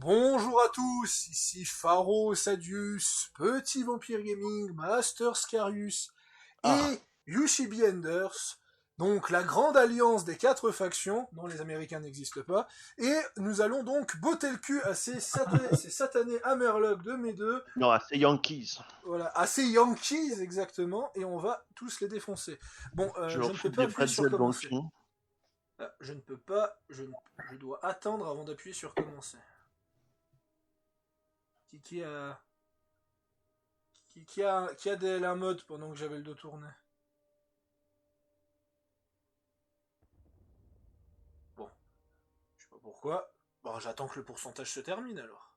Bonjour à tous, ici Pharaoh Sadius, Petit Vampire Gaming, Master Scarius Ah, et Yushibi Enders, donc la grande alliance des 4 factions, dont les Américains n'existent pas, et nous allons donc botter le cul à ces satanés Hammerlock de mes deux, non, c'est Yankees. voilà, à ces Yankees exactement, et on va tous les défoncer. Bon, Je je leur ne peux fous pas des appuyer sur pretzels dans le commencer. cul. Je ne peux pas, je dois attendre avant d'appuyer sur commencer. Qui a... qui a la mode pendant que j'avais le dos tourné? Bon, je sais pas pourquoi. Bon, j'attends que le pourcentage se termine alors.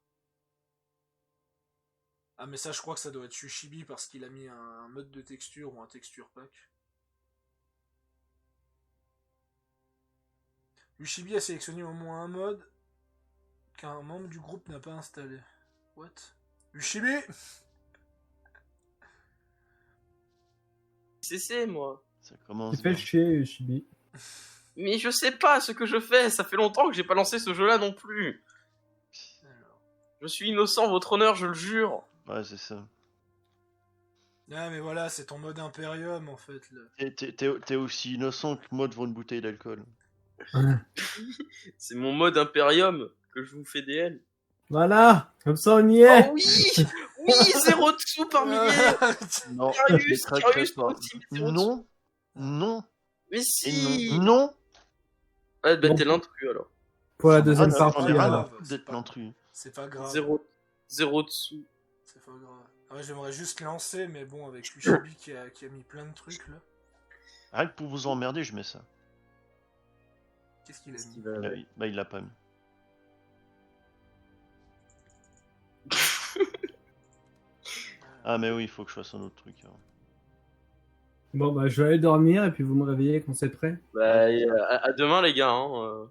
Ah, mais ça, je crois que ça doit être Yushibi parce qu'il a mis un mode de texture ou un texture pack. Yushibi a sélectionné au moins un mode qu'un membre du groupe n'a pas installé. What? Yushibi? C'est moi. Ça commence Tu fais bien. chier, Chibi. Mais je sais pas ce que je fais, ça fait longtemps que j'ai pas lancé ce jeu-là non plus. Alors. Je suis innocent, votre honneur, je le jure. Ouais, c'est ça. Ah, mais voilà, c'est ton mode Imperium en fait. Là. T'es aussi innocent que moi devant une bouteille d'alcool. C'est mon mode Imperium que je vous fais DL. Voilà, comme ça on y est. Oh oui. Oui, 0 dessous par millier. Non, Carius, je craquerai Carius, pas. aussi, mais zéro Non, non, Mais et si. non. Non. Ah bah Bon. t'es l'intrus alors. Pour la Ah, deuxième non, partie, j'en ai rien à alors. foutre d'être l'intrus. C'est pas grave. 0 dessous. C'est pas grave. Ah ouais, j'aimerais juste lancer, mais bon, avec Yushibi qui a mis plein de trucs là. Rien que pour vous emmerder, je mets ça. Qu'est-ce qu'il a mis? Il l'a pas mis. Ah, mais oui, il faut que je fasse un autre truc. Hein. Bon, bah, je vais aller dormir et puis vous me réveillez quand c'est prêt. Bah à demain les gars. Hein.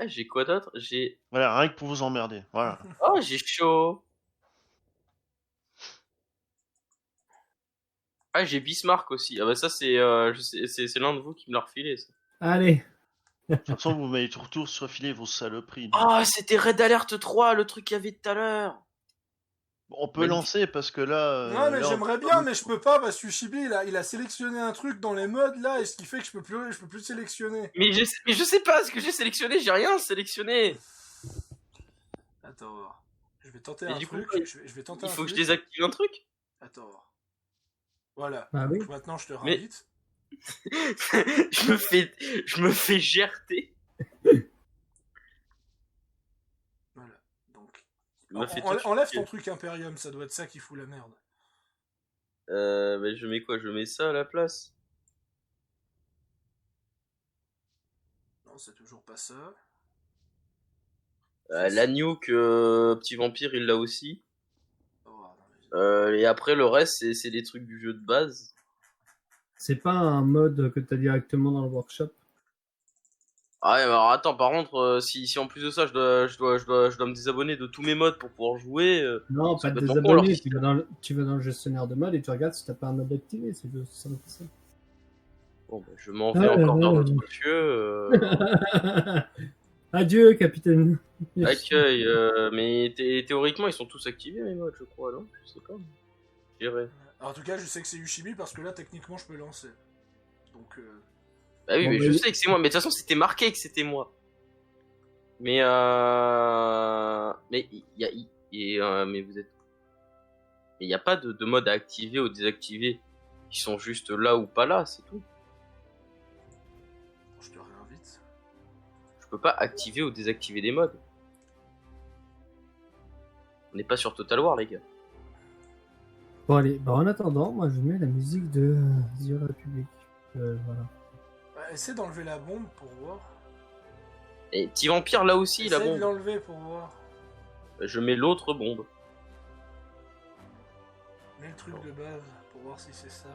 J'ai quoi d'autre? J'ai. Voilà, rien que pour vous emmerder. Voilà. Oh j'ai chaud. Ah j'ai Bismarck aussi. Ah bah ça c'est c'est l'un de vous qui me l'a refilé ça. Allez. De toute façon, vous m'avez toujours surfilé vos saloperies. Oh c'était Red Alert 3, le truc qu'il y avait tout à l'heure. Bon, on peut Mais- lancer parce que là. Non, mais là, j'aimerais bien, mais je peux pas parce que Yushibi il a sélectionné un truc dans les modes là, et ce qui fait que je peux plus sélectionner. Mais je sais pas ce que j'ai sélectionné, j'ai rien sélectionné. Attends, je vais tenter Mais un du coup, truc. Je vais tenter Il un faut que je truc. désactive un truc. Attends. Voilà. Ah oui. Donc maintenant je te Mais- réinvite. je me fais gerter. Voilà. Donc. Il m'a fait Enlève tout ton truc Imperium, ça doit être ça qui fout la merde. Mais je mets quoi? Je mets ça à la place. Non, c'est toujours pas ça. L'agneau Petit Vampire il l'a aussi. Oh, non, mais- Et après le reste c'est des trucs du jeu de base. C'est pas un mode que t'as directement dans le workshop. Ah ouais, alors attends, par contre, si en plus de ça je dois me désabonner de tous mes modes pour pouvoir jouer. Non, ça pas de peut être bon, leur désabonner. système. Tu vas dans le gestionnaire de mode et tu regardes si t'as pas un mode activé. C'est aussi simple que ça. Bon, bah, je m'en vais encore vers notre monsieur. Adieu, capitaine. Accueil, mais théoriquement ils sont tous activés mes modes, je crois, non? Je sais pas. J'irai. Alors, en tout cas, je sais que c'est Yushibi parce que là, techniquement, je peux lancer. Donc, Bah oui, Bon, mais bah, je oui. sais que c'est moi, mais de toute façon c'était marqué que c'était moi. Mais mais vous êtes. Mais il y a pas de mode à activer ou désactiver. Ils sont juste là ou pas là, c'est tout. je te réinvite. Je peux pas activer ou désactiver des modes. On n'est pas sur Total War, les gars. Bon, allez. Bah, en attendant, moi, je mets la musique de The Republic. Voilà. Bah, essaie d'enlever la bombe pour voir. Et Petit Vampire là aussi, la Essaie de bombe. l'enlever pour voir. Je mets l'autre bombe. Mets le truc de base pour voir si c'est ça.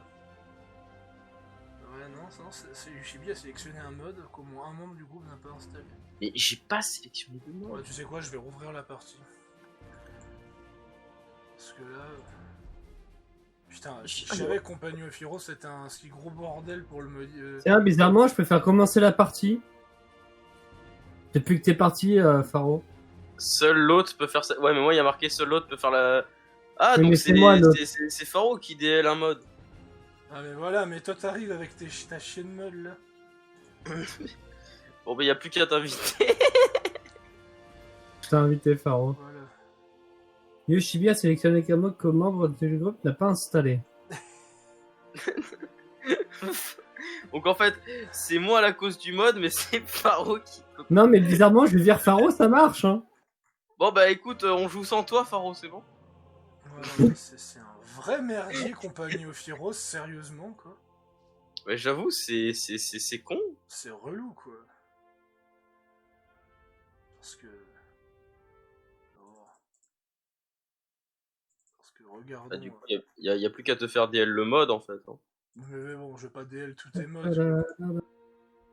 Ouais, non, c'est Yushibi a sélectionné un mode qu'au moins un membre du groupe n'a pas installé. Mais j'ai pas sélectionné de Ouais, mode. tu sais quoi, je vais rouvrir la partie. Parce que là. Putain, je savais que Compagnie of Heroes c'était un si gros bordel pour le mode. Tiens, bizarrement, je peux faire commencer la partie. Depuis que t'es parti, Faro. Seul l'autre peut faire ça. Ouais, mais moi, il y a marqué seul l'autre peut faire la. Ah, Oui, donc mais c'est moi, l'autre. c'est Faro qui DL un mode. Ah mais voilà, mais toi t'arrives avec ta chienne mode là. Bon, bah, il y a plus qu'à t'inviter. Je t'ai invité, Faro. Voilà. Yoshibi a sélectionné Kamok comme membre du groupe, n'a pas installé. Donc, en fait, c'est moi la cause du mode, mais c'est Faro qui. Non, mais bizarrement, je vais dire Faro, ça marche, hein. Bon, bah, écoute, on joue sans toi, Faro, c'est bon? Voilà, c'est un vrai merdier compagnie Ophiros, sérieusement quoi. Ouais, j'avoue, c'est con. C'est relou quoi. Parce que... Oh. Parce que regardons... Bah, du coup, y a plus qu'à te faire DL le mode, en fait. Hein. Mais bon, je vais pas DL tous tes modes. Quoi.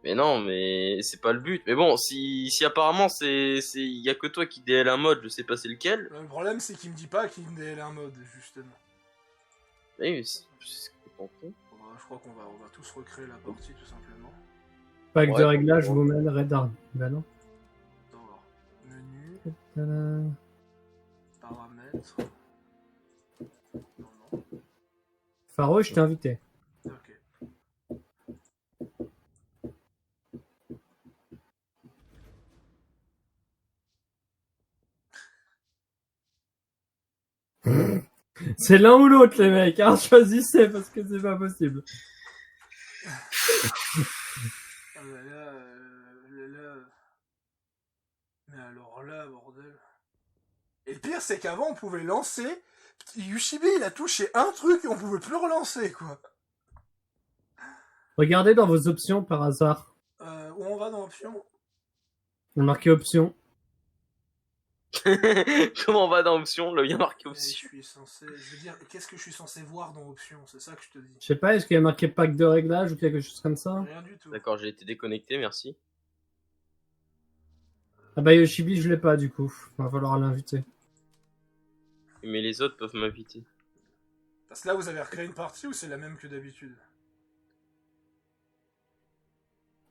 Mais non, mais c'est pas le but. Mais bon, si apparemment y a que toi qui DL un mode, je sais pas c'est lequel. Le problème c'est qu'il me dit pas qu'il me DL un mode, justement. Mais c'est complètement con. Je crois qu'on va tous recréer la partie tout simplement. Pack Ouais, de réglage, bon. vous mène Red Arm. Bah non. Attends, menu, Tada. paramètres... Non, non. Faro, je t'ai invité. Ok. C'est l'un ou l'autre, les mecs, hein. Choisissez parce que c'est pas possible. Ah mais là... Mais alors là, bordel... Et le pire, c'est qu'avant, on pouvait lancer... Yushibi, il a touché un truc et on pouvait plus relancer, quoi. Regardez dans vos options par hasard. Où on va dans options? On marqué options. Comment on va dans option? Là, il y a marqué Je option. suis censé... Je veux dire, qu'est-ce que je suis censé voir dans options? C'est ça que je te dis. Je sais pas, est-ce qu'il y a marqué pack de réglage ou quelque chose comme ça? Rien du tout. D'accord, j'ai été déconnecté, merci. Ah bah Yoshibi, je l'ai pas du coup. Va falloir l'inviter. Mais les autres peuvent m'inviter. Parce que là, vous avez recréé une partie ou c'est la même que d'habitude?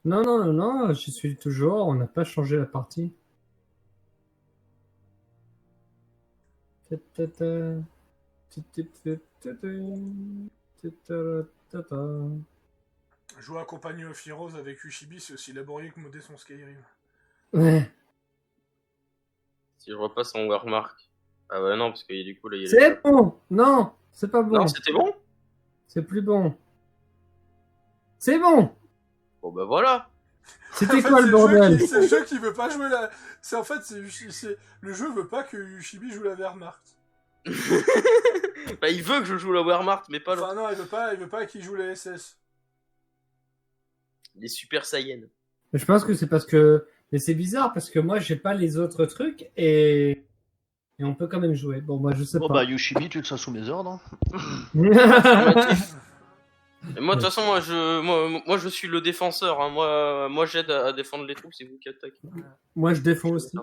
Non, non, non, non, j'y suis toujours, on n'a pas changé la partie. Jouer à Compagnie of Heroes avec Yushibi, c'est aussi laborieux que modder son Skyrim. Ouais. Si je vois pas son Warmark. Ah bah non, parce que du coup, là, il y a C'est bon! Non, c'est pas bon. Non, c'était bon? C'est plus bon. C'est bon! Bon bah voilà. C'était En fait, quoi le bordel? C'est le jeu qui veut pas jouer la... C'est en fait, le jeu veut pas que Yushibi joue la Wehrmacht. Bah il veut que je joue la Wehrmacht, mais pas l'autre. Enfin non, il veut pas qu'il joue la SS. Les Super Saiyan. Je pense que c'est parce que... Mais c'est bizarre parce que moi j'ai pas les autres trucs et on peut quand même jouer. Bon, moi je sais Bon pas. bah Yoshibi, tu le sens sous mes ordres. Et moi, de toute façon, moi, je suis le défenseur. Hein. Moi, j'aide à défendre les troupes, c'est vous qui attaquez. Moi je défends aussi.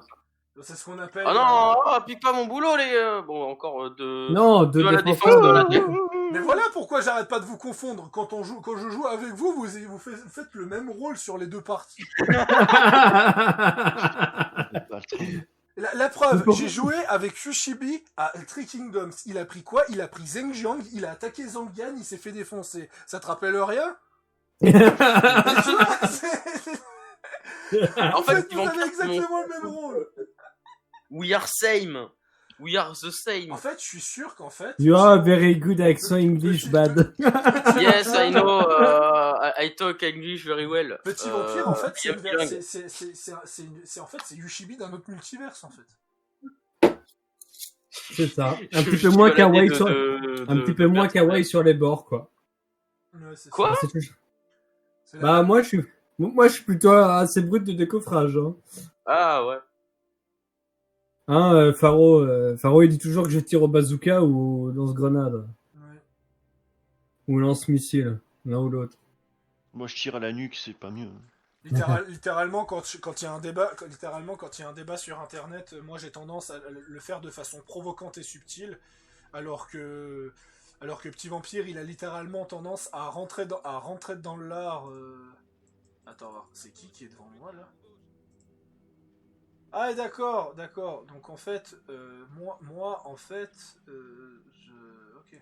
C'est ce qu'on appelle... Ah non, pique pas mon boulot, les gars. Bon, encore deux. Non, Deux à la défense. défense de la tête. Mais voilà pourquoi j'arrête pas de vous confondre. Quand je joue avec vous, vous faites le même rôle sur les deux parties. La preuve, j'ai joué avec Yushibi à Three Kingdoms. Il a pris quoi? Il a pris Zhenjiang, il a attaqué Zhangyan, il s'est fait défoncer. Ça te rappelle rien? En fait, ils vous vont avez exactement le même rôle. We are same. We are the same. En fait, je suis sûr qu'en fait... You are a very good accent English, bad. Yes, I know. I talk English very well. Petit vampire, en fait, bilingue. c'est Yushibi d'un autre multiverse, en fait. C'est ça. Je Un petit suis peu moins baladé kawaii de- sur... de- Un de- petit peu de moins Bertrand. kawaii sur les bords, quoi. Ouais, c'est Quoi? ça. C'est toujours- C'est la- Bah moi je suis plutôt assez brut de décoffrage. Hein. Ah ouais. Faro il dit toujours que je tire au bazooka ou au lance-grenade. Ouais. Ou lance-missile. L'un ou l'autre. Moi je tire à la nuque, c'est pas mieux. Littéralement, quand il y a un débat sur Internet, moi j'ai tendance à le faire de façon provocante et subtile, alors que Petit Vampire, il a littéralement tendance à rentrer dans l'art. Attends, c'est qui est devant moi là? Ah, d'accord, d'accord. Donc en fait, moi, en fait, ok.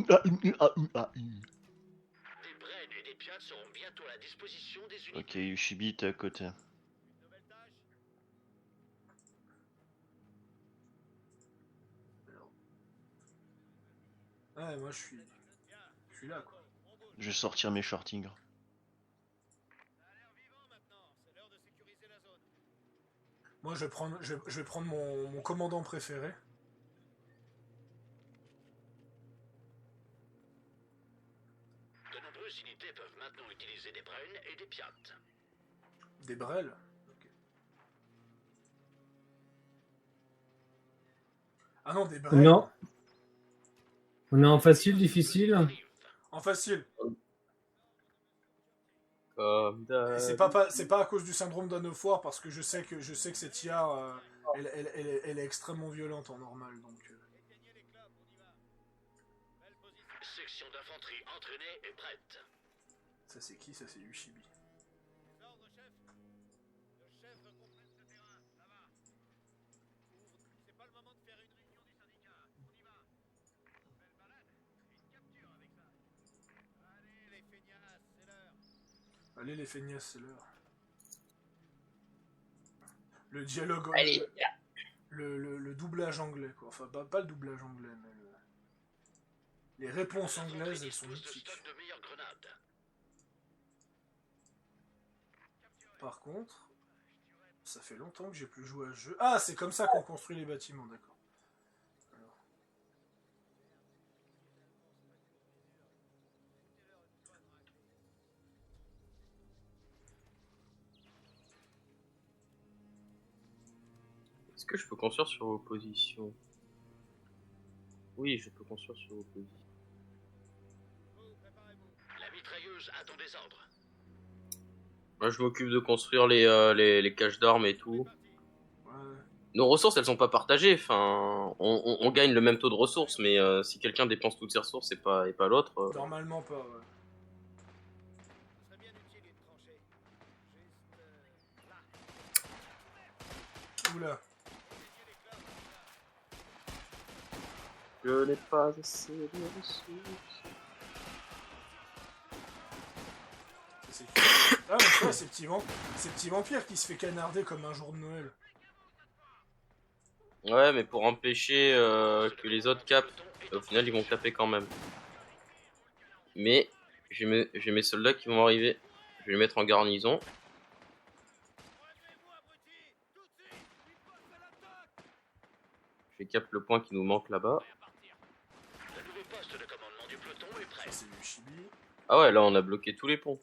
Ah, Des Bren et des Piats seront bientôt à la disposition des unités. Ok, Yushibi, t'es à côté. Alors. Ouais, moi, je suis là, quoi. Je vais sortir mes shortings. Moi, je vais prendre mon commandant préféré. De nombreuses unités peuvent maintenant utiliser des Bren et des Piats. Des Brel. Ok. Ah non, des Brel. Non. On est en facile, difficile. En facile. Comme Et c'est pas à cause du syndrome d'Hannover, parce que je sais que cette tiare, elle est extrêmement violente en normal, donc. Section d'infanterie entraînée et prête. Ça c'est qui? Ça c'est Yushibi. Allez les feignasses, c'est l'heure. Le dialogue, Allez. le doublage anglais, quoi. Enfin, pas le doublage anglais, mais les réponses anglaises, elles sont mythiques. Stock de meilleures grenades. Par contre, ça fait longtemps que j'ai plus joué à ce jeu. Ah, c'est comme ça qu'on construit les bâtiments, d'accord. Alors. Est-ce que je peux construire sur vos positions? Oui, je peux construire sur vos positions. La mitrailleuse attend des ordres. Moi, je m'occupe de construire les caches d'armes et tout. Ouais. Nos ressources, elles sont pas partagées. Enfin, on gagne le même taux de ressources, mais si quelqu'un dépense toutes ses ressources et pas l'autre. Normalement pas, ouais. Oula. Je n'ai pas assez de ressources. Ça, c'est qui? Ah, mais tu vois, ces petits vampires qui se fait canarder comme un jour de Noël. Ouais, mais pour empêcher que les autres capent, au final ils vont taper quand même. Mais j'ai mes soldats qui vont arriver. Je vais les mettre en garnison. Je capte le point qui nous manque là-bas. Le nouveau poste de commandement du peloton est prêt. Ça c'est Yushibi. Ah ouais, là on a bloqué tous les ponts.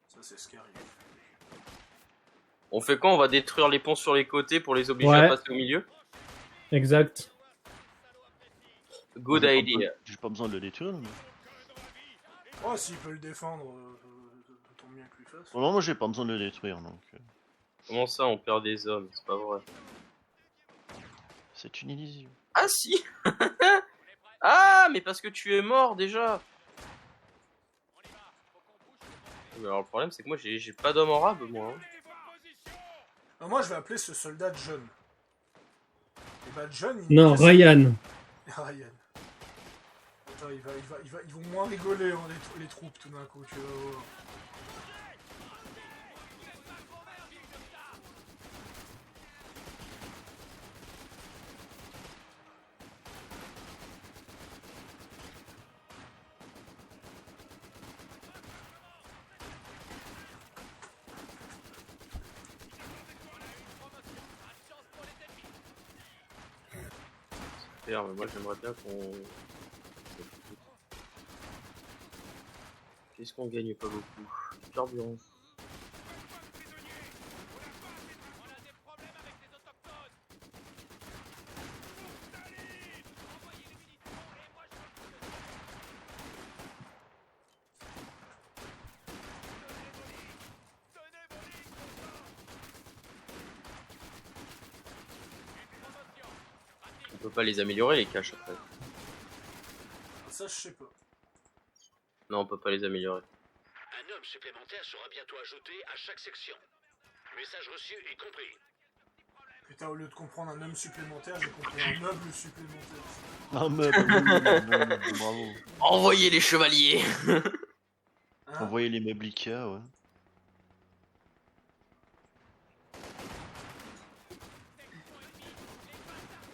Ça c'est Scary. On fait quoi? On va détruire les ponts sur les côtés pour les obliger Ouais. à passer au milieu? Exact. Good J'ai idea. J'ai pas besoin de le détruire. Mais... Oh, s'il peut le défendre, tant mieux que lui fasse. Oh non, moi j'ai pas besoin de le détruire donc. Comment ça on perd des hommes? C'est pas vrai. C'est une illusion. Ah si. Ah, mais parce que tu es mort déjà. Mais alors le problème c'est que moi j'ai pas d'homme en rab moi. Hein. Alors, moi je vais appeler ce soldat John. Et bah John, Non, Ryan. Ryan. Attends, ils vont moins rigoler, hein, les troupes tout d'un coup, tu vas voir. Mais moi j'aimerais bien qu'on... Qu'est-ce qu'on gagne pas beaucoup? Du carburant. On peut pas les améliorer les caches après. Ça, je sais pas. Non, on peut pas les améliorer. Un homme supplémentaire sera bientôt ajouté à chaque section. Message reçu et compris. putain, au lieu de comprendre un homme supplémentaire, j'ai compris un meuble supplémentaire. Un meuble, bravo. Envoyez les chevaliers. Hein Envoyer les meubles Ikea, ouais.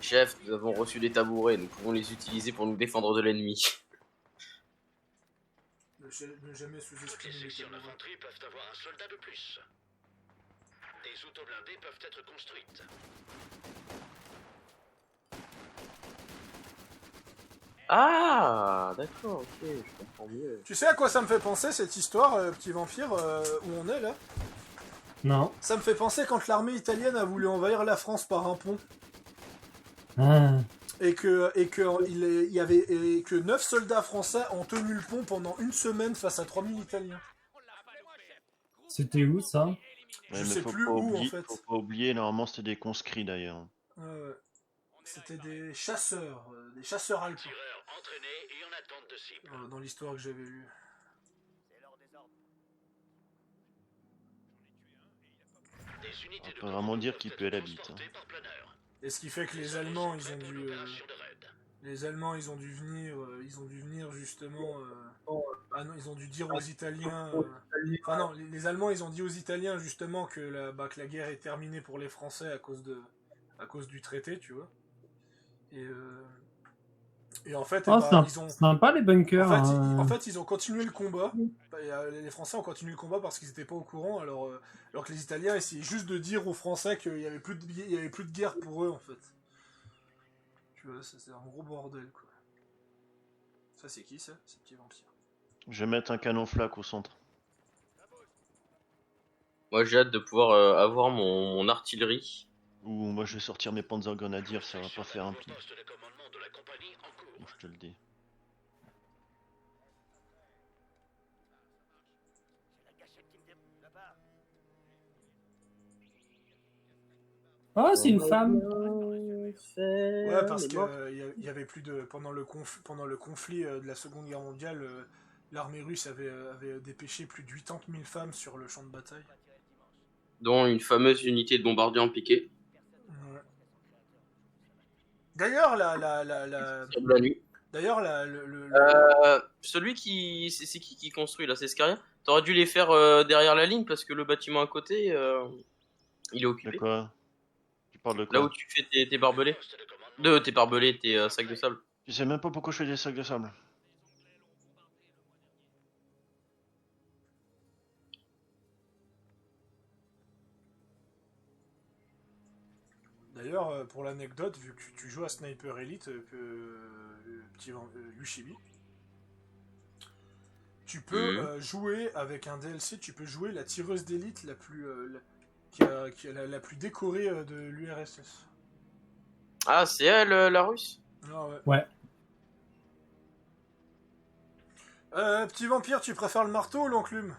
Chef, nous avons reçu des tabourets, nous pouvons les utiliser pour nous défendre de l'ennemi. Ne jamais Toutes sous-estimer les les sections tabourets. d'infanterie peuvent avoir un soldat de plus. Des autoblindés peuvent être construites. Ah, d'accord, ok, je comprends mieux. Tu sais à quoi ça me fait penser cette histoire, petit vampire, où on est là? Non. Ça me fait penser quand l'armée italienne a voulu envahir la France par un pont. Ah. Et que 9 soldats français ont tenu le pont pendant une semaine face à 3000 Italiens. C'était où ça? Je Ouais, mais sais faut plus pas où, oublier, en fait. faut pas oublier, normalement c'était des conscrits d'ailleurs. C'était des chasseurs alpins, Tireurs entraînés et en attente de cible. dans l'histoire que j'avais lue. Des unités On de peut vraiment dire peuvent qu'il être pue à la bite. transportées par planeur. Et ce qui fait que les Ces Allemands, hommes ils sont ont prêts pour dû, une opération de raid. les Allemands, ils ont dû venir justement. Ah non, ils ont dû dire aux Italiens. Enfin non, les Allemands, ils ont dit aux Italiens justement que la guerre est terminée pour les Français à cause du traité, tu vois. Et en fait, Oh, ils ont. sympa les bunkers. En fait, ils ont continué le combat. Les Français ont continué le combat parce qu'ils n'étaient pas au courant, alors que les Italiens essayaient juste de dire aux Français qu'il y avait plus de guerre pour eux, en fait. Tu vois, c'est un gros bordel, quoi. Ça, c'est qui, ça? C'est petit vampire. Je vais mettre un canon flaque au centre. Moi j'ai hâte de pouvoir avoir mon artillerie. Ou moi je vais sortir mes Panzer Grenadiers, ça va pas faire un pli. Poste de commandement de la compagnie en cours. Je te le dis. Oh, c'est une femme. Ouais, parce que y avait plus de pendant le conflit de la Seconde Guerre mondiale, l'armée russe avait dépêché plus de 80 000 femmes sur le champ de bataille. Dont une fameuse unité de bombardiers en piqué. Ouais. D'ailleurs, La nuit. D'ailleurs, Celui qui. C'est qui construit là? C'est Scaria? T'aurais dû les faire derrière la ligne parce que le bâtiment à côté, il est De occupé. quoi? Tu parles de quoi? Là où tu fais tes barbelés. Poste de commandement. Tes barbelés, tes sacs de sable. Tu sais même pas pourquoi je fais des sacs de sable. D'ailleurs, pour l'anecdote, vu que tu joues à Sniper Elite, Yushibi, tu peux jouer avec un DLC, tu peux jouer la tireuse d'élite la plus qui est la plus décorée de l'URSS. Ah, c'est elle, la russe? Ah ouais. Ouais. Petit vampire, tu préfères le marteau ou l'enclume?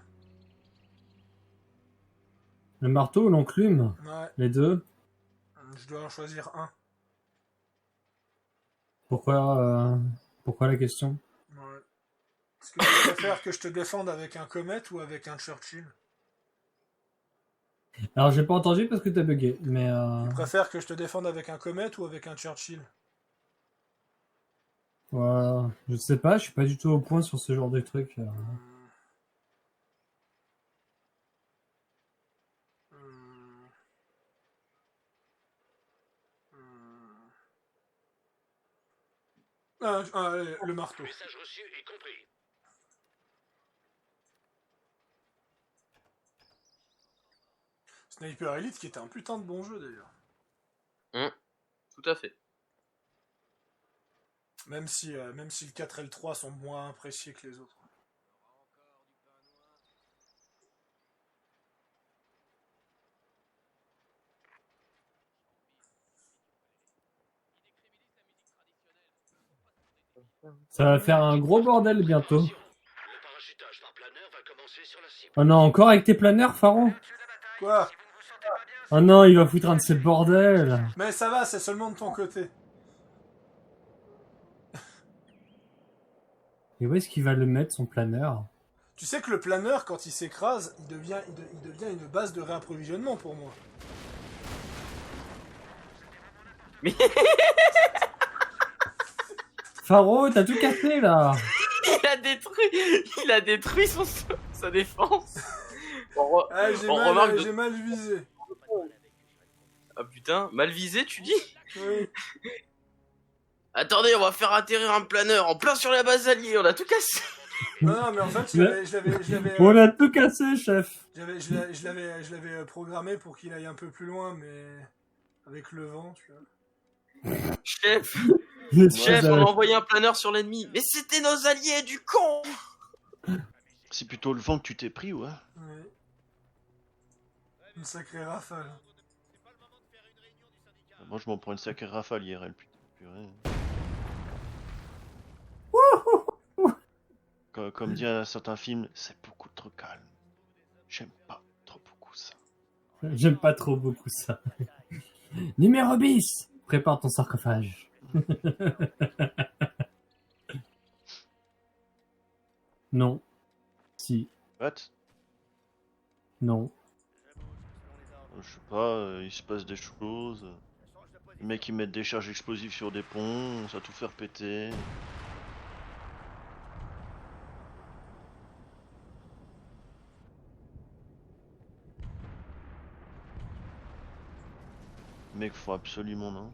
Le marteau ou l'enclume? Ouais, Les deux. je dois en choisir un. Pourquoi la question? Ouais. Est-ce que tu préfères que je te défende avec un Comet ou avec un Churchill? Alors, j'ai pas entendu parce que t'as bugué, mais Tu préfères que je te défende avec un Comet ou avec un Churchill? voilà. Je sais pas, je suis pas du tout au point sur ce genre de truc. Le marteau. Message reçu et compris. Sniper Elite qui était un putain de bon jeu d'ailleurs. Tout à fait. Même si le 4 et le 3 sont moins appréciés que les autres. Ça va faire un gros bordel bientôt. Le parachutage par planeur va commencer sur la cible. Oh non, encore avec tes planeurs, Pharaon? Quoi? Oh non, il va foutre un de ces bordels. Mais ça va, c'est seulement de ton côté. Et où est-ce qu'il va le mettre, son planeur? Tu sais que le planeur, quand il s'écrase, il devient une base de réapprovisionnement pour moi. Faro, t'as tout cassé là. Il a détruit sa défense. Ah, j'ai On mal, remarque de- j'ai mal visé. Ah putain, mal visé tu dis? Oui. Attendez, on va faire atterrir un planeur en plein sur la base alliée, on a tout cassé. Non, mais en fait, je l'avais, On a tout cassé, chef. je l'avais programmé pour qu'il aille un peu plus loin, mais avec le vent, tu vois. Chef, Les chef, choses, on a envoyé un planeur sur l'ennemi. Mais c'était nos alliés du con. C'est plutôt le vent que tu t'es pris, ouais. Oui. Une sacrée rafale. Moi, je m'en prends une sacrée rafale IRL, putain. Purée. Comme dit un certain film, c'est beaucoup trop calme. J'aime pas trop beaucoup ça. J'aime pas trop beaucoup ça. Numéro bis. Prépare ton sarcophage. Non. Si. What? Non. Je sais pas, il se passe des choses. Les mecs ils mettent des charges explosives sur des ponts, ça va tout faire péter. Les mecs font absolument non.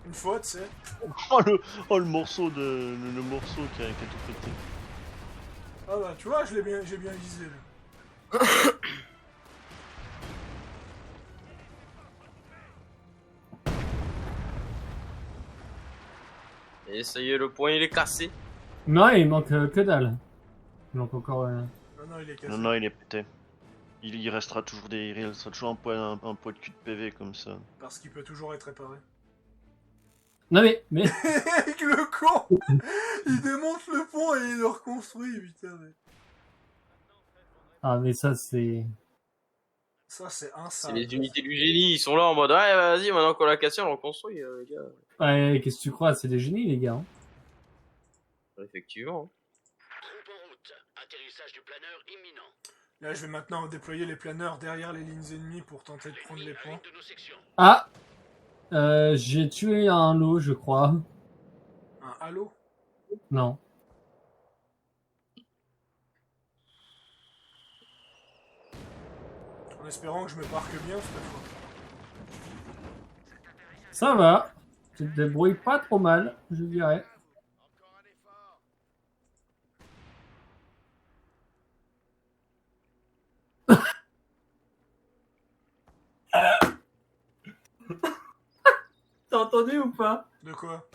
Une fois, tu sais. Oh le morceau le morceau qui a tout pété. Ah bah, tu vois, j'ai bien visé, là. Et ça y est, le point il est cassé. Non, il manque que dalle. Il manque encore. Non, non, il est cassé. Non, il est pété. Il restera toujours il restera toujours un poids de cul de PV comme ça. Parce qu'il peut toujours être réparé. Non mais. Avec le con. Il démonte le pont et il le reconstruit, putain. Mais... Ah mais ça c'est. Ça, c'est un C'est les unités du génie, ils sont là en mode ouais, vas-y, maintenant qu'on l'a cassé, on le reconstruit, les gars. Ouais, qu'est-ce que tu crois? C'est des génies les gars. Hein. Effectivement. Troupe en route. Atterrissage du planeur imminent. Là, je vais maintenant déployer les planeurs derrière les lignes ennemies pour tenter de prendre les L'ennemi points. arrive de nos sections. Ah. J'ai tué un lot, je crois. Un halo. Non. En espérant que je me parque bien cette fois. Ça va. Tu te débrouilles pas trop mal, je dirais. T'as entendu ou pas? De quoi?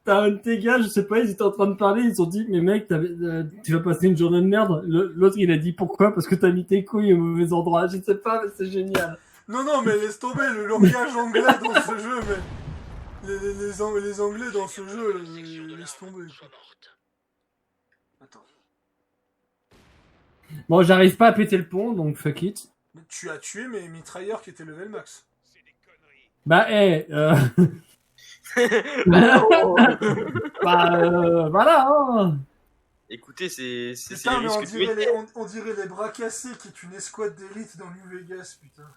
T'as un de tes gars, je sais pas, ils étaient en train de parler, ils ont dit, mais mec, tu vas passer une journée de merde. L'autre, il a dit pourquoi? Parce que t'as mis tes couilles au mauvais endroit. Je sais pas, mais c'est génial. Non, non, mais laisse tomber le langage anglais dans ce jeu, mais... Les anglais dans ce jeu, laisse tomber. Quoi. Attends. Bon, j'arrive pas à péter le pont, donc fuck it. Mais tu as tué mes mitrailleurs qui étaient level max. Bah, voilà, hein. Écoutez, c'est Putain, les mais risques que tu mets. on dirait les bras cassés, qui est une escouade d'élite dans New Vegas, putain.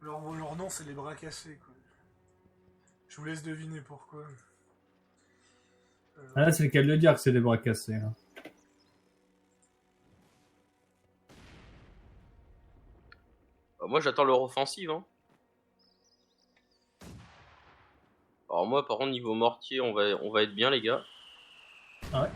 Leur nom, c'est les bras cassés, quoi. Je vous laisse deviner pourquoi. Ah, là, c'est le cas de le dire que c'est des bras cassés. Hein. Moi, j'attends leur offensive. Hein. Alors moi, par contre, niveau mortier, on va être bien, les gars. Ouais.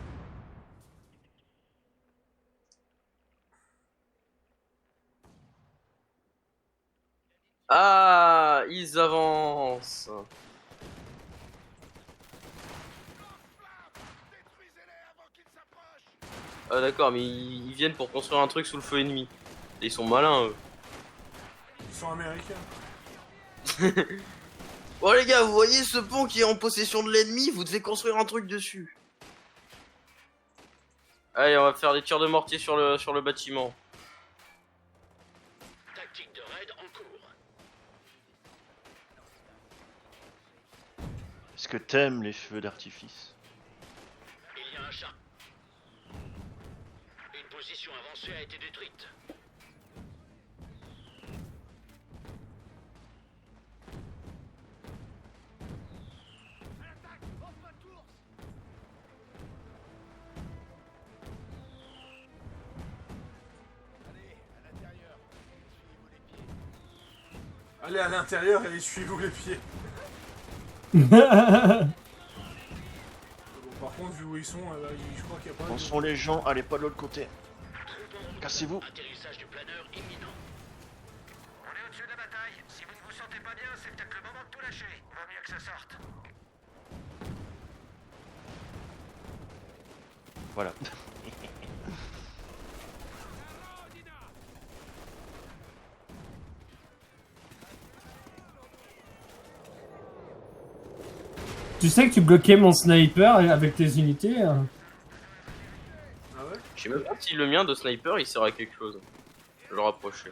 Ah, ils avancent. Ah d'accord, mais ils viennent pour construire un truc sous le feu ennemi. Et ils sont malins, eux. Ils sont américains. Bon les gars, vous voyez ce pont qui est en possession de l'ennemi, vous devez construire un truc dessus. Allez, on va faire des tirs de mortier sur le bâtiment. Tactique de raid en cours. Est-ce que t'aimes les feux d'artifice? Il y a un char. position avancée a été détruite. Allez à l'intérieur et essuyez-vous les pieds. Ouais, Bon, par contre, vu où ils sont, je crois qu'il n'y a pas... Où sont les gens? Allez pas de l'autre côté. Trouvons Cassez-vous. atterrissage du planeur imminent. On est au-dessus de la bataille. Si vous ne vous sentez pas bien, c'est peut-être le moment de tout lâcher. Vaut mieux que ça sorte. Voilà. tu sais que tu bloquais mon sniper avec tes unités hein. Ah ouais? Je sais même pas si le mien de sniper il sert à quelque chose. Je vais le rapprocher.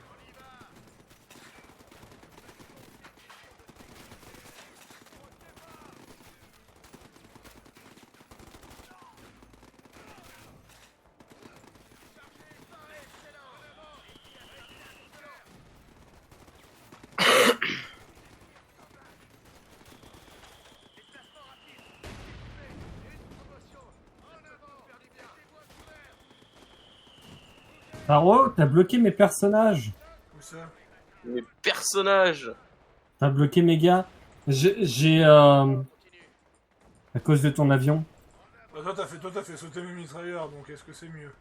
Paro, t'as bloqué mes personnages. Où ça? Mes personnages. T'as bloqué mes gars. J'ai à cause de ton avion. Bah, toi, t'as fait sauter mes mitrailleurs, donc est-ce que c'est mieux?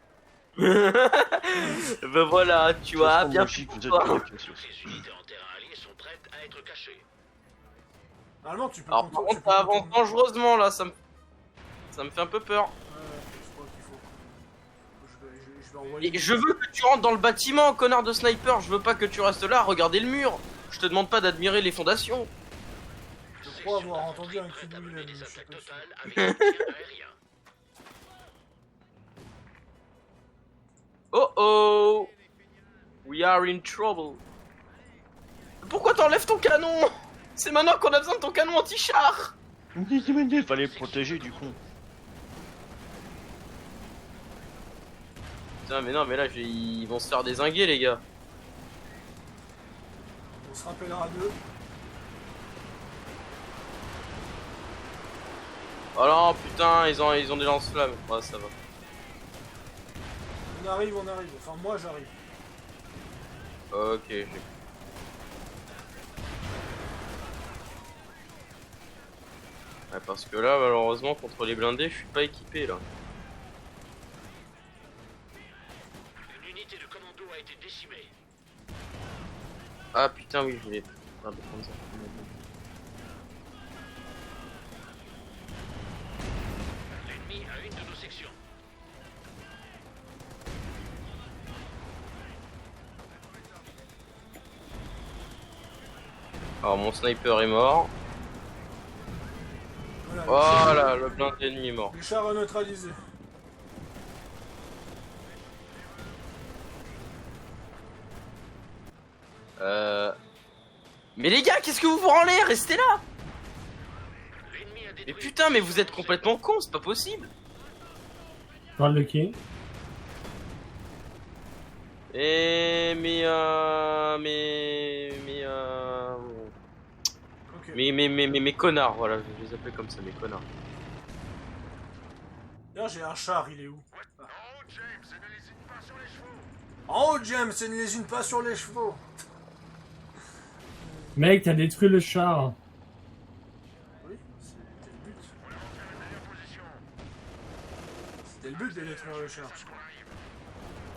Ben voilà, tu vois, bien Logique, vous êtes toi. bien, Toutes les unités en terrain allié sont prêtes à être cachées. Normalement, tu peux... Alors par tu contre peux ça avance contourner- dangereusement là, ça me fait un peu peur. Ouais, je crois qu'il faut... Je vais envoyer... Et je veux que tu rentres dans le bâtiment, connard de sniper, je veux pas que tu restes là à regarder le mur. Je te demande pas d'admirer les fondations. Je crois avoir entendu un cri de Prête à mener Willem, des je sais attaques pas si- totales avec un soutien aérien. Oh oh, we are in trouble. Pourquoi t'enlèves ton canon? C'est maintenant qu'on a besoin de ton canon anti-char. Il fallait le protéger du con. Putain mais non mais là ils vont se faire dézinguer les gars. On se rappellera d'eux. Oh non putain ils ont des lance-flammes. Ouais ça va. On arrive. Enfin, moi, j'arrive. Ok j'ai... Ouais, parce que là malheureusement contre les blindés je suis pas équipé là. Une unité de commando a été décimée. Ah putain oui je voulais... Ah, bah, prendre ça. L'ennemi a une de nos sections. Alors mon sniper est mort. Voilà, le blindé ennemi est mort. Les chars à neutraliser. Mais les gars, qu'est-ce que vous vous branlez? Restez là! L'ennemi a Mais détruit... putain, mais vous êtes complètement cons, c'est pas possible! Dans le quai. Et Ok. mais connards, voilà, je les appelle comme ça, mes connards. D'ailleurs, j'ai un char, il est où? En haut, James, et ne lésine pas sur les chevaux. En haut, James, et ne lésine pas sur les chevaux. Mec, t'as détruit le char. Oui, c'était le but. C'était le but de détruire le char, je crois.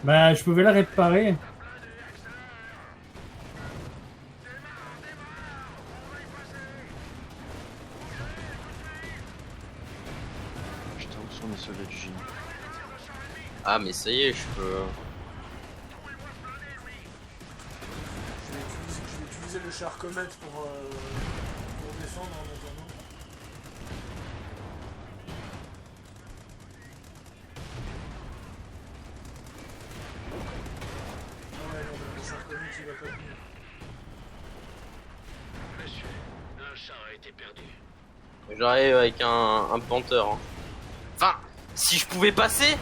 Bah, je pouvais la réparer. Putain, où sont les soldats du génie? Ah, mais ça y est, je peux. Je vais utiliser le char comète pour défendre en attendant. Ouais, non, le char comète, il va pas venir. Monsieur, un char a été perdu. J'arrive avec un Panther. Hein. Enfin, si je pouvais passer!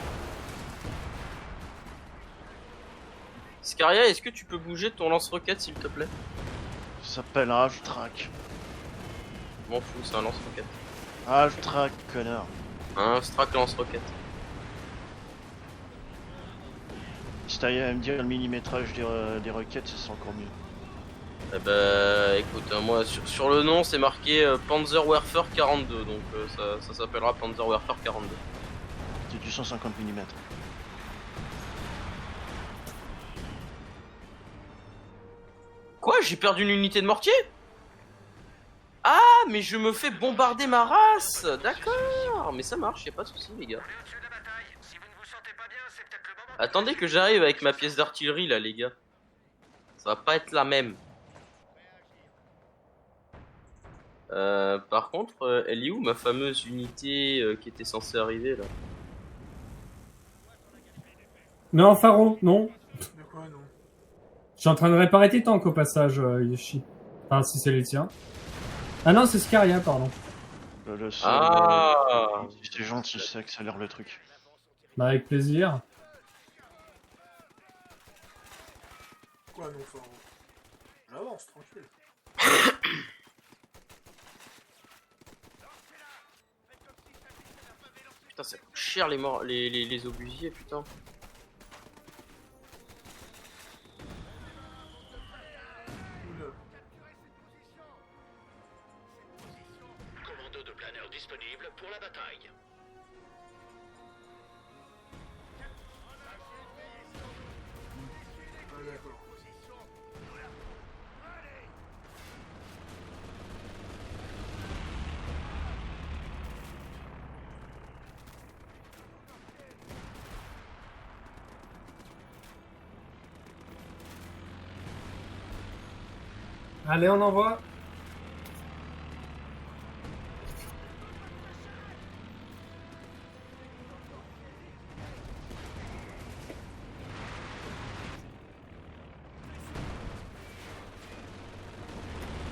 Scaria, est-ce que tu peux bouger ton lance-roquette s'il te plaît? Ça s'appelle un Half-Track. Je m'en fous, c'est un lance-roquette. Half-Track, connard. Un Strack lance-roquette. Si t'arrives à me dire le millimétrage des roquettes, c'est encore mieux. Eh bah écoute, moi sur le nom c'est marqué Panzerwerfer 42, donc ça s'appellera Panzerwerfer 42. C'est du 150 mm. Quoi? J'ai perdu une unité de mortier? Ah, mais je me fais bombarder ma race. D'accord, mais ça marche, y a pas de souci les gars. On est au-dessus de la bataille. Si vous ne vous sentez pas bien, c'est peut-être le moment. Attendez que j'arrive avec ma pièce d'artillerie là les gars. Ça va pas être la même. Par contre, elle est où ma fameuse unité qui était censée arriver là? Non, Faro, non. De quoi, non? Je suis en train de réparer tes tanks au passage, Yoshi. Enfin, si c'est les tiens. Ah non, c'est Scaria, pardon. Le seul, Ah. c'est gentil, ça accélère le truc. Bah, avec plaisir. Quoi, non, Faro? J'avance, tranquille. Putain, ça coûte cher les obusiers, putain. Oula. Commando de planeur disponible pour la bataille. Ah, d'accord. Allez, on envoie.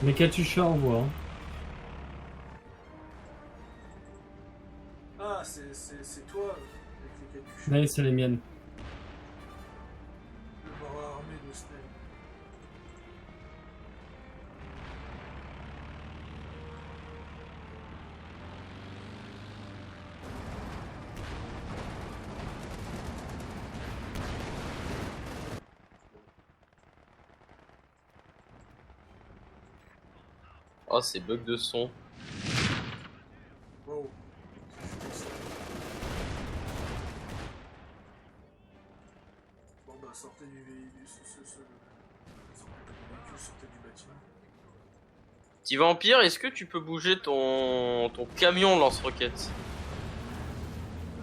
Les Katyusha envoient. Hein. Ah, c'est toi, avec les capuches. Oui, c'est les miennes. Le bras armé de Snell. Oh, ces bugs de son. Wow. Bon bah sortez du véhicule, sortez du bâtiment. Petit vampire, est-ce que tu peux bouger ton camion lance-roquette?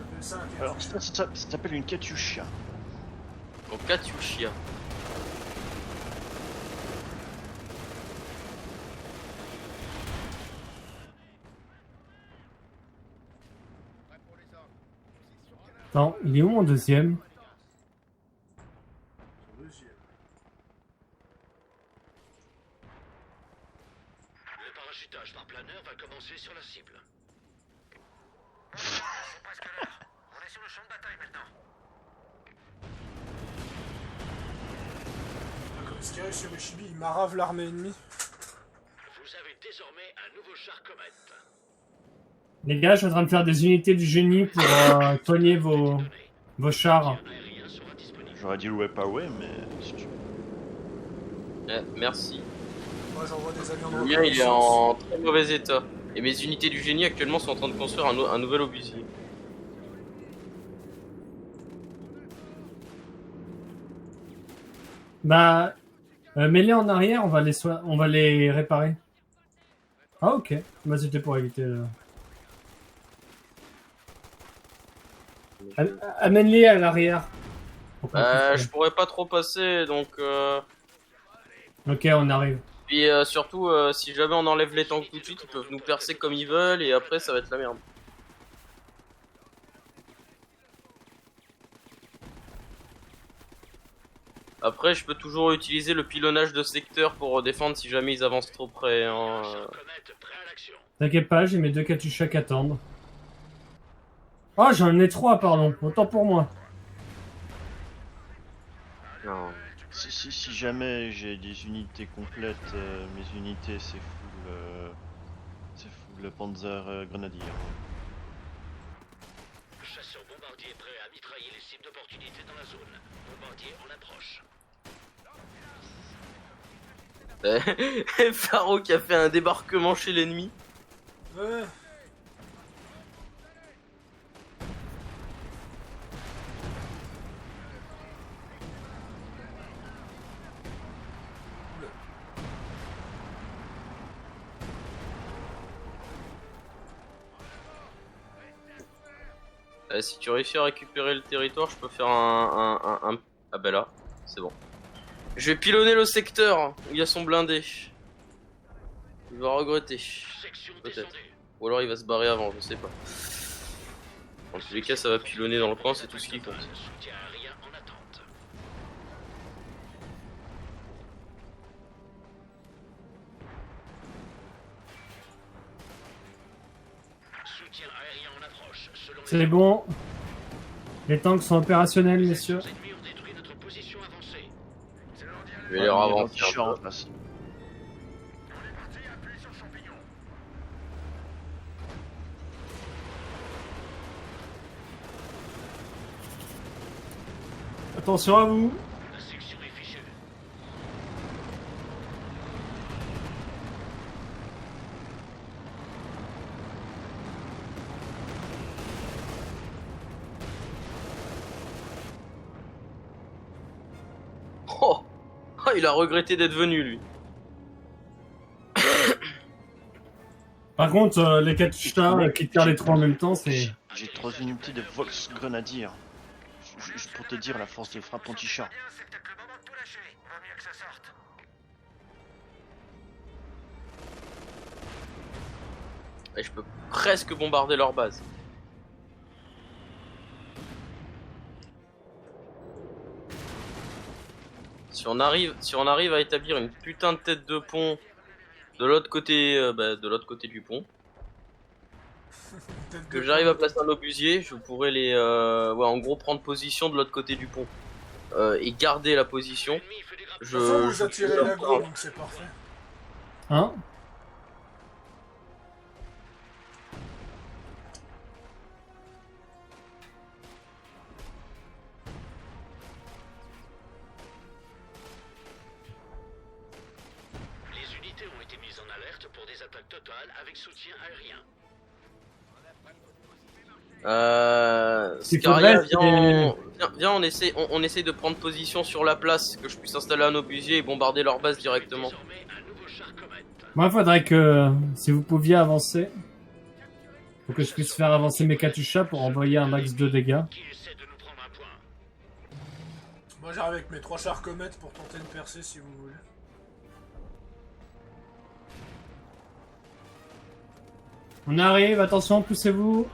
Appelle ça un Alors, capuche. ça s'appelle une Katyusha. Ton Katyusha. Attends, il est où mon deuxième? Son deuxième. Le parachutage par planeur va commencer sur la cible. C'est presque l'heure. On est sur le champ de bataille maintenant. Ah, comme Sky sur Ishibi, il marave l'armée ennemie. Vous avez désormais un nouveau char comète. Les gars, je suis en train de faire des unités du génie pour soigner vos chars. Aérien sera disponible. J'aurais dit le Web Away, mais si tu... Merci. Moi j'envoie des avions de Le mien il est reconnaissance. en très mauvais état. Et mes unités du génie actuellement sont en train de construire un nouvel obusier. Bah, mets-les en arrière, on va les réparer. Ah ok, bah c'était pour éviter... Amène-les à l'arrière. Je pourrais pas trop passer donc Ok, on arrive. puis surtout si jamais on enlève les tanks tout de suite ils peuvent nous percer comme ils veulent et après ça va être la merde. Après je peux toujours utiliser le pilonnage de secteur pour défendre si jamais ils avancent trop près. Hein. Char comète prêt à l'action. T'inquiète pas, j'ai mes 2 Katyusha qui attendent. Oh, j'en ai 3, pardon. Autant pour moi. Non. Si jamais j'ai des unités complètes, mes unités c'est full Panzer Grenadier. Chasseur bombardier prêt à mitrailler les cibles d'opportunité dans la zone. Bombardier en approche. Faro qui a fait un débarquement chez l'ennemi. Ouais. Si tu réussis à récupérer le territoire, je peux faire un... Ah bah là, c'est bon. Je vais pilonner le secteur où il y a son blindé. Il va regretter. Section Peut-être. descendue. Ou alors il va se barrer avant, je sais pas. Dans tous les cas, ça va pilonner dans le coin, c'est tout ce qui compte. Soutien aérien en attente. Soutien aérien en approche. Selon C'est bon. Les tanks sont opérationnels, messieurs. les ennemis ont détruit notre position avancée. Je vais les ravancer Je suis un en peu. place. On est parti, appuyez sur le champignon. Attention à vous. La section est fichue. Oh, ah, il a regretté d'être venu lui. Par contre, les Katyusha qui tirent les trois en même temps, c'est... J'ai 3 unités de Volksgrenadier. Juste pour te dire la force de frappe anti-char. Bien, c'est peut-être le moment de tout lâcher. Vaut mieux que ça sorte. Et je peux presque bombarder leur base. Si on arrive à établir une putain de tête de pont de l'autre côté, de l'autre côté du pont, Tête que de j'arrive à placer un obusier, je pourrais les, ouais, en gros prendre position de l'autre côté du pont et garder la position. L'ennemi fait des grappes. De toute façon, vous Je attirez l'aggro, donc c'est parfait. Hein? Les unités ont été mises en alerte pour des attaques totales avec soutien aérien. Scaria, faudrait, viens, on essaie de prendre position sur la place, que je puisse installer un obusier et bombarder leur base directement. Désormais, un nouveau char comète. Moi, il faudrait que, si vous pouviez avancer, pour que je puisse faire avancer mes Katyusha pour envoyer un max de dégâts. Qui essaie de nous prendre un point. Moi j'arrive avec mes 3 chars comètes pour tenter de percer si vous voulez. On arrive, attention, poussez-vous.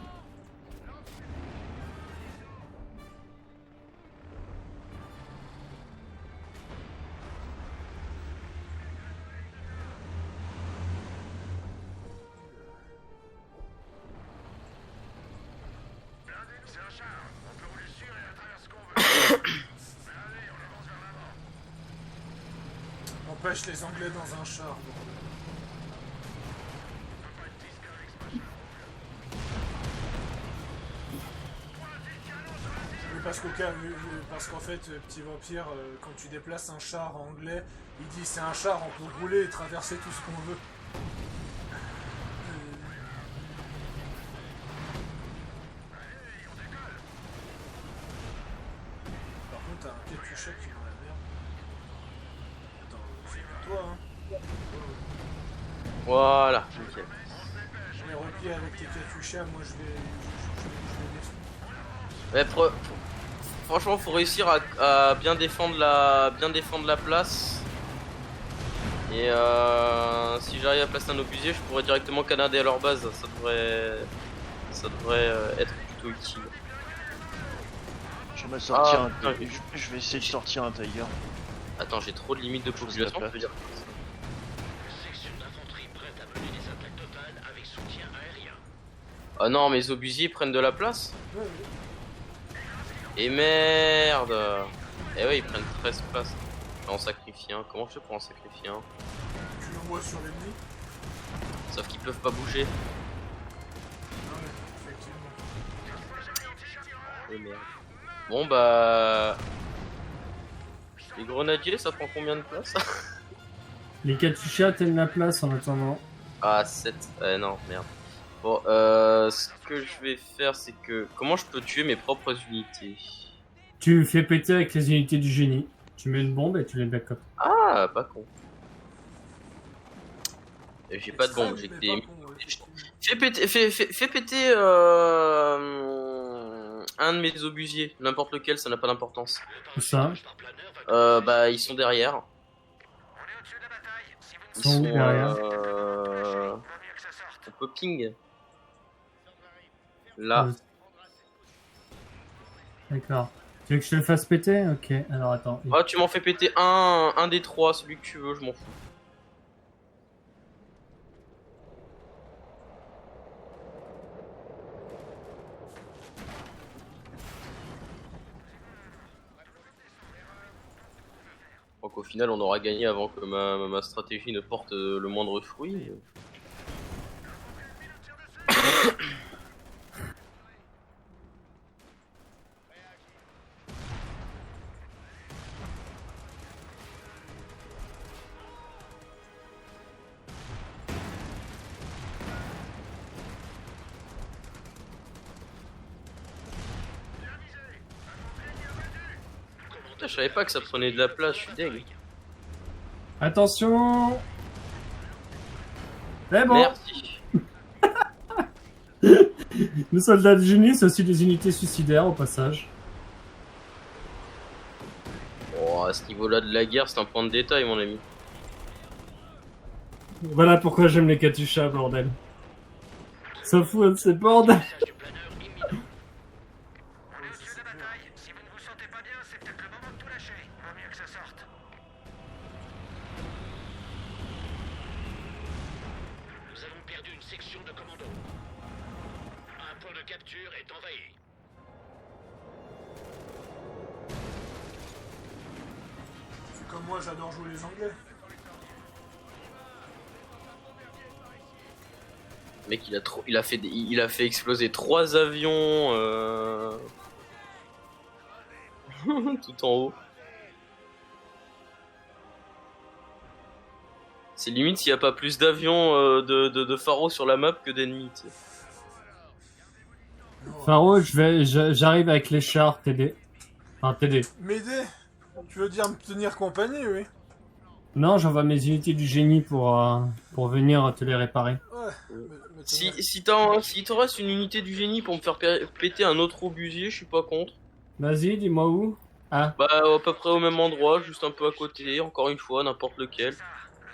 C'est un char. On peut rouler sur et à travers ce qu'on veut. Allez, on avance vers l'avant. Empêche les Anglais dans un char. Oui, parce qu'en fait, petit vampire, quand tu déplaces un char anglais, il dit c'est un char, on peut rouler et traverser tout ce qu'on veut. Par contre, t'as un Katyusha qui est dans la merde. Attends, c'est pour toi, hein. Voilà, nickel. Je vais replier avec tes Katyusha, moi je vais descendre. Ouais, franchement, faut réussir à bien défendre la place. Et si j'arrive à placer un obusier, je pourrais directement canader à leur base. Ça devrait être plutôt utile. Je vais sortir Ah, putain. je vais essayer de sortir un Tiger. Attends, j'ai trop de limites de population, je veux dire. Section d'infanterie prête à mener des attaques totales avec soutien aérien. Ah non, mes obusiers prennent de la place. Ouais, ouais. Et merde. Eh ouais, ils prennent 13 places. vais en sacrifier un. Comment je fais pour en sacrifier un? Tu l'envoies sur l'ennemi. Sauf qu'ils peuvent pas bouger. Ah ouais, effectivement. Oh, merde. Bon bah... Les grenadiers, ça prend combien de place? Les Katyusha tiennent la place en attendant. Ah, 7. Non, merde. Bon, ce que je vais faire, c'est que... Comment je peux tuer mes propres unités? Tu fais péter avec les unités du génie. Tu mets une bombe et tu les backup. Ah, pas con. Et j'ai pas de bombe, j'ai Extrême, des... mais pas con, ouais, effectivement. Fais péter un de mes obusiers, n'importe lequel, ça n'a pas d'importance. Tout ça. Bah ils sont derrière. On est au-dessus de la bataille. Si vous Ils Sont où sont derrière vaut mieux que ça sorte. on peut ping. Là. D'accord. Tu veux que je te le fasse péter? Ok, alors attends. Ah tu m'en fais péter un des trois, celui que tu veux, je m'en fous. Donc au final on aura gagné avant que ma stratégie ne porte le moindre fruit. Putain, je savais pas que ça prenait de la place, je suis deg. Attention. C'est bon. Merci. Les soldats du génie, c'est aussi des unités suicidaires au passage. Oh, à ce niveau-là de la guerre, c'est un point de détail, mon ami. Voilà pourquoi j'aime les Katyusha, bordel. Ça fout un de ces bordels. Message du planeur imminent. On est au-dessus de la bataille. Si vous ne vous sentez pas bien, c'est peut-être le moment de tout lâcher. Vaut mieux que ça sorte. Nous avons perdu une section de commando. Un point de capture est envahi. C'est comme moi, j'adore jouer les Anglais. Mec, il a fait exploser 3 avions tout en haut. C'est limite s'il n'y a pas plus d'avions de Pharo sur la map que d'ennemis. Tu sais. Pharo, j'arrive avec les chars, t'aider. Enfin, t'aider. M'aider? Tu veux dire me tenir compagnie, oui? Non, j'envoie mes unités du génie pour venir te les réparer. Ouais. me tenir- Si t'en reste une unité du génie pour me faire péter un autre obusier, je suis pas contre. Vas-y, dis-moi où. Ah, Bah à peu près au même endroit, juste un peu à côté, encore une fois, n'importe lequel.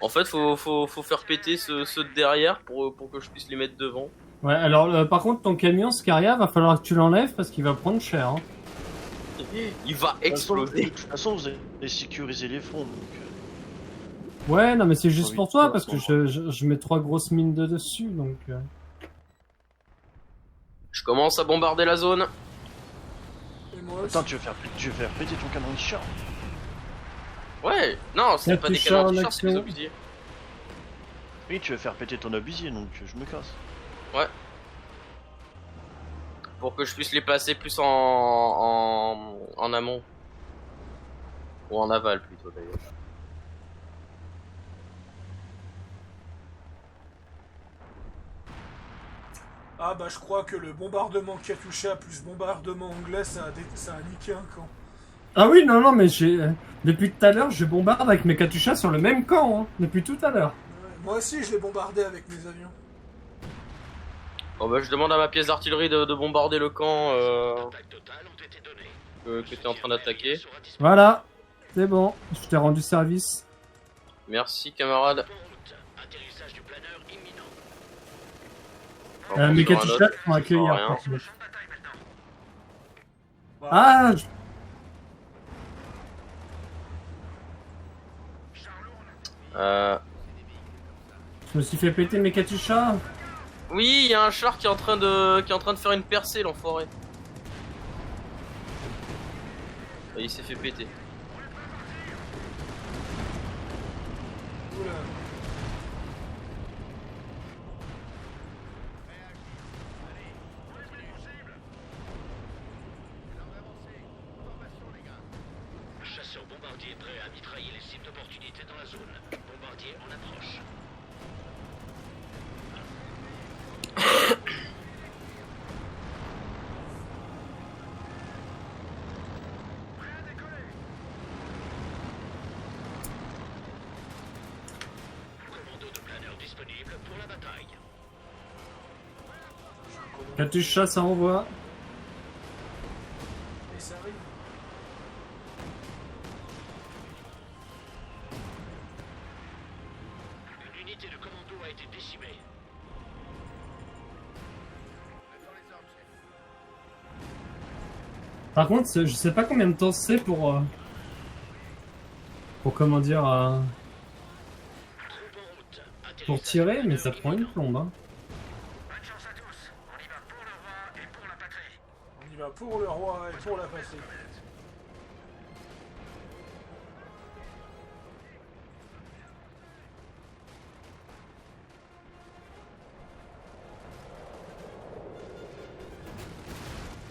En fait, faut faire péter ceux de derrière pour que je puisse les mettre devant. ouais, alors par contre, ton camion Scaria, va falloir que tu l'enlèves parce qu'il va prendre cher. Hein. Il va exploser. De toute façon, vous avez sécurisé les fronts, donc... Ouais, non, mais c'est juste Oui, pour toi ouais, parce que je mets 3 grosses mines de dessus donc. Je commence à bombarder la zone. Et moi aussi. Attends, tu veux faire péter ton canon de char? Ouais, non, c'est pas des Katyusha canons en de char, c'est des action. obusiers. Oui, tu veux faire péter ton obusier, donc je me casse. Ouais. Pour que je puisse les placer plus en amont. Ou en aval plutôt d'ailleurs. Ah bah je crois que le bombardement Katyusha plus bombardement anglais, ça a niqué un camp. Ah oui, non, mais depuis tout à l'heure, je bombarde avec mes Katyusha sur le même camp, hein, depuis tout à l'heure. Ouais, moi aussi je l'ai bombardé avec mes avions. Bon bah je demande à ma pièce d'artillerie de bombarder le camp Contact total ont été donnés. que t'es en train d'attaquer. Sera disponible Voilà, c'est bon, je t'ai rendu service. Merci camarade. en route. Atterrissage du planeur imminent. Mes Sur un Katyusha autre, sont accueillir. rien. par contre. Champ de bataille maintenant. Ah, je me suis fait péter mes Katyusha. Oui, il y a un char qui est en train de faire une percée, l'enfoiré. Il s'est fait péter. Oula. Chasseur bombardier prêt à mitrailler les cibles d'opportunité dans la zone. Bombardier en approche. Prêt à décoller. Commando de planeur disponible pour la bataille. Katusha, ça envoie. Et ça arrive. Une unité de commando a été décimée. Par contre, je sais pas combien de temps c'est pour comment dire, Troupe en route. pour tirer, mais ça prend une plombe. Hein. Bonne chance à tous. On y va pour le roi et pour la patrie. On y va pour le roi et pour la patrie.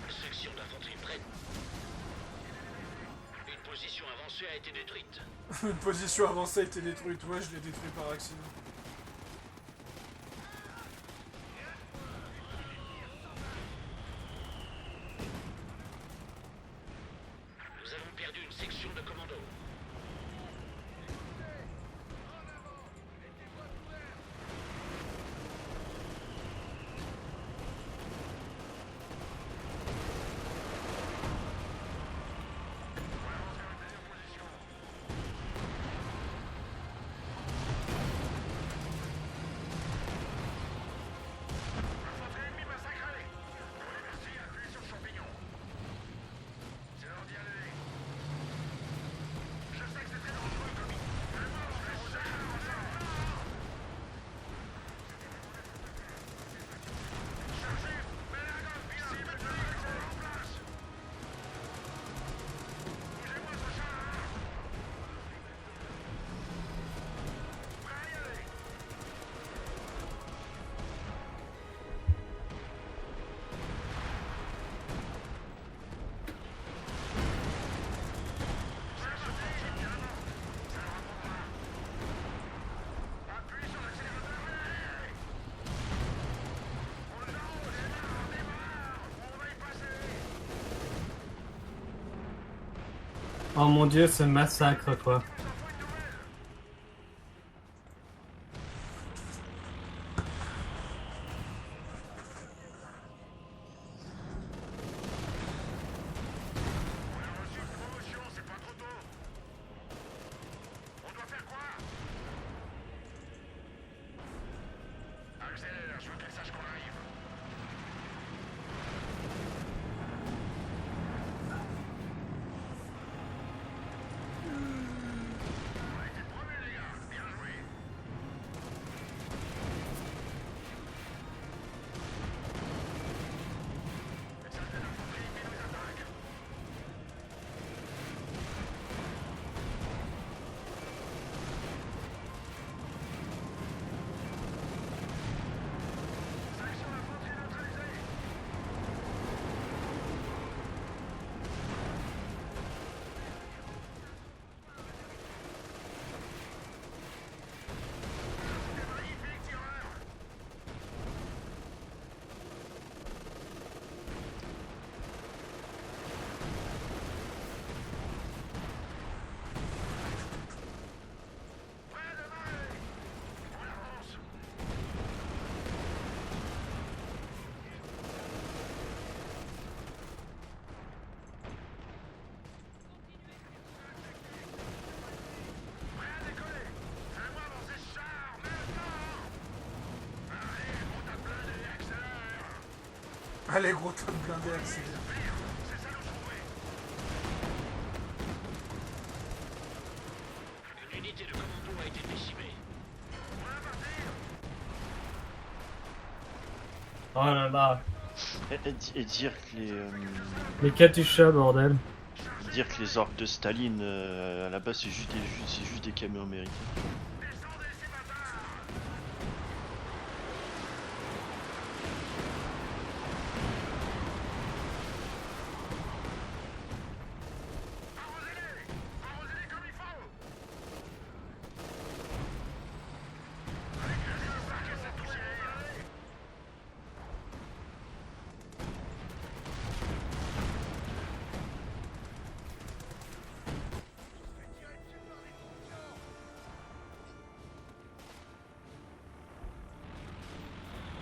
Section d'infanterie prête. Une position avancée a été détruite. Une position avancée a été détruite. Ouais, je l'ai détruit par accident. Nous avons perdu une section de commando. Infanterie ennemie massacrée. Merci, appuyez sur le champignon. C'est l'heure d'y aller. Je sais que c'est très dangereux, Tommy. Fais-moi rentrer au Chargez, mets la gomme, bien. Cible directe en place. Bougez-moi ce chat. Prêt à y aller. Appuie sur l'accélérateur. On le lance, démarre. On va y passer. Oh mon dieu, ce massacre quoi. On a reçu une promotion, c'est pas trop tôt. On doit faire quoi? Accélère, je veux qu'elle sache qu'on arrive. On a été promus, les gars. Bien joué. Les soldats d'infanterie qui nous attaquent. Section d'infanterie neutralisée. Magnifique tireur. Prêt à démarrer. On avance. Prêt à décoller. Fais-moi avancer ce char, maintenant. Allez, gros tas de blindés, accélère. Allez, gros tas de blindés, accélère. C'est ça nous trouver. Une unité de commando a été décimée. On va partir. Oh là là. Et dire que Les Katusha, bordel. dire que les orques de Staline à la base c'est juste des camions américains. Descendez.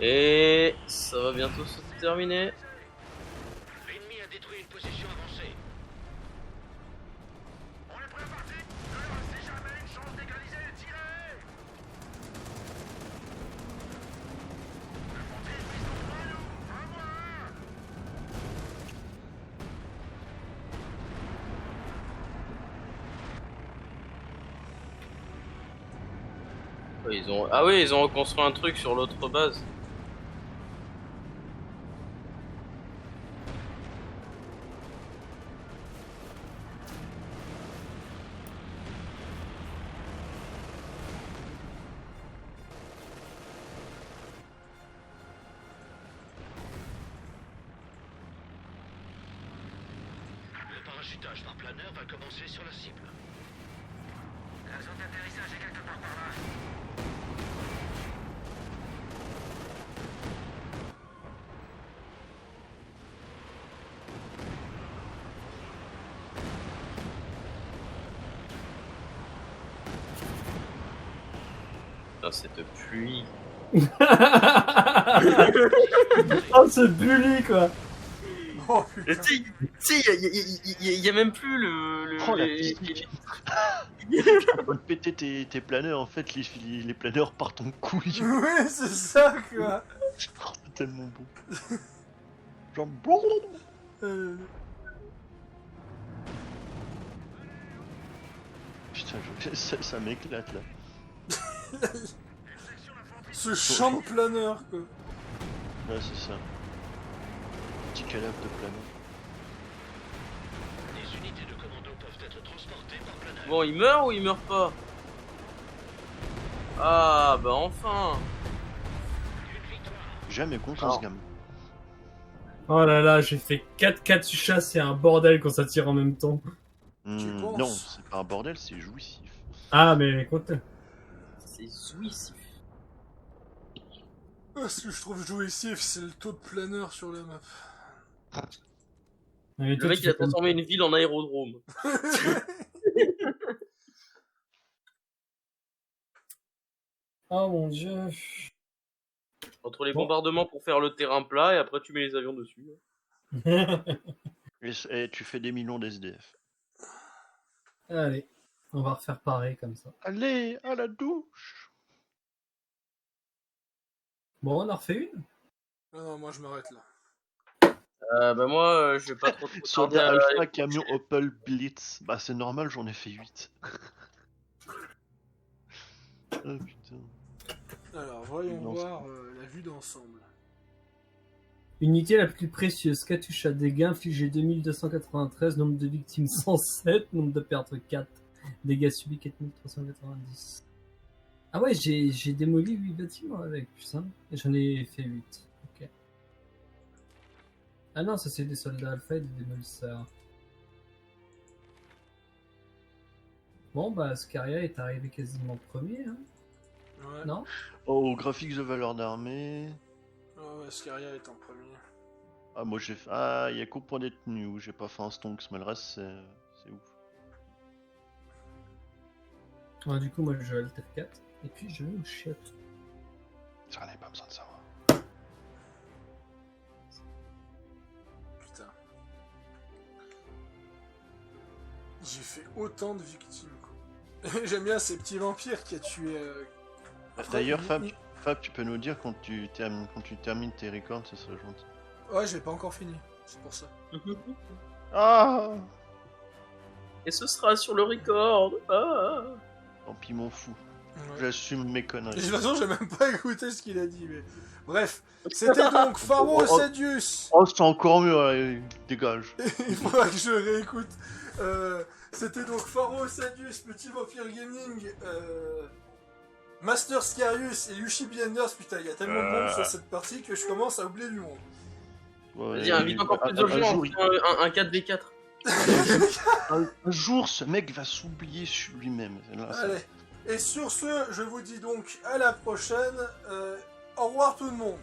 Et ça va bientôt se terminer. L'ennemi a détruit une position avancée. On est prêt à partir. Si jamais une chance d'égaliser, tirez. L'infanterie prise au point, nous. À moi. Ouais, ils ont... Ah oui, ils ont reconstruit un truc sur l'autre base. Le parachutage par planeur va commencer sur la cible. La zone d'atterrissage est quelque part par là. Putain, cette pluie. Oh, ce bully, quoi. Oh Et putain. tu sais, y a même plus le... Oh la les- physique. Faut péter tes planeurs, en fait, les planeurs partent en couille. Oui, c'est ça quoi. Oh, c'est tellement beau. Genre... Euh, Putain, ça m'éclate là. ce champ de planeur quoi. Ouais, c'est ça. Petit cadavre de planeur. Des unités de commando peuvent être transportées par planeur. Bon, il meurt ou il meurt pas? Ah, bah enfin. Une victoire. Jamais contre Alors. ce gamin. Oh là là, j'ai fait 4 Katyusha, c'est un bordel quand ça tire en même temps. penses? Non, c'est pas un bordel, c'est jouissif. Ah, mais écoute. C'est jouissif. Ce que je trouve jouissif, c'est le taux de planeur sur la map. Mais Le toi, mec, tu il a fais comme- transformé une ville en aérodrome. Oh mon dieu. Entre les Bon. bombardements pour faire le terrain plat et après tu mets les avions dessus. Et tu fais des millions d'SDF. Allez, on va refaire pareil comme ça. Allez, à la douche. Bon, on en refait une. Non, non, moi je m'arrête là. Bah moi, je vais pas trop tarder Soldat à Alpha aller Camion Opel Blitz. Bah c'est normal, j'en ai fait 8. Oh putain. Alors, voyons Non, voir la vue d'ensemble. Unité la plus précieuse, Katyusha, dégâts infligés 2293, nombre de victimes 107, nombre de pertes 4, dégâts subis 4390. Ah ouais, j'ai démoli 8 bâtiments avec, putain, et j'en ai fait 8. Ok. Ah non, ça c'est des soldats alpha et des démolisseurs. Bon bah, Scaria est arrivé quasiment premier, hein. Ouais, Non? Oh, graphiques de valeur d'armée. ouais, Scaria est en premier. Ah, moi j'ai fait. Ah, il y a qu'au point détenu où j'ai pas fait un stonks, mais le reste c'est ouf. Ouais, du coup, moi je joue Alt F4, et puis je vais au chiotte. J'en avais pas besoin de savoir. Putain. J'ai fait autant de victimes, quoi. J'aime bien ces petits vampires qui a tué... D'ailleurs, Fab, tu peux nous dire quand tu termines tes records, ce serait gentil. Ouais, j'ai pas encore fini, c'est pour ça. Ah, Et ce sera sur le record. Ah. tant pis, m'en fous. Ouais. J'assume mes Et de conneries. toute façon, j'ai même pas écouté ce qu'il a dit, mais... Bref, c'était donc Pharaoh Sadius. Oh, c'est encore mieux, allez, dégage. Il faudra que je réécoute. C'était donc Pharaoh Sadius, Petit Vampire Gaming, Master Scarius et Yushibi Enders. Putain, il y a tellement de monde sur cette partie que je commence à oublier du monde. Ouais, Vas-y, invite encore plus de un gens. jour, Un 4v4. un jour, ce mec va s'oublier sur lui-même. Là, ça- Allez. Et sur ce, je vous dis donc à la prochaine. Au revoir tout le monde.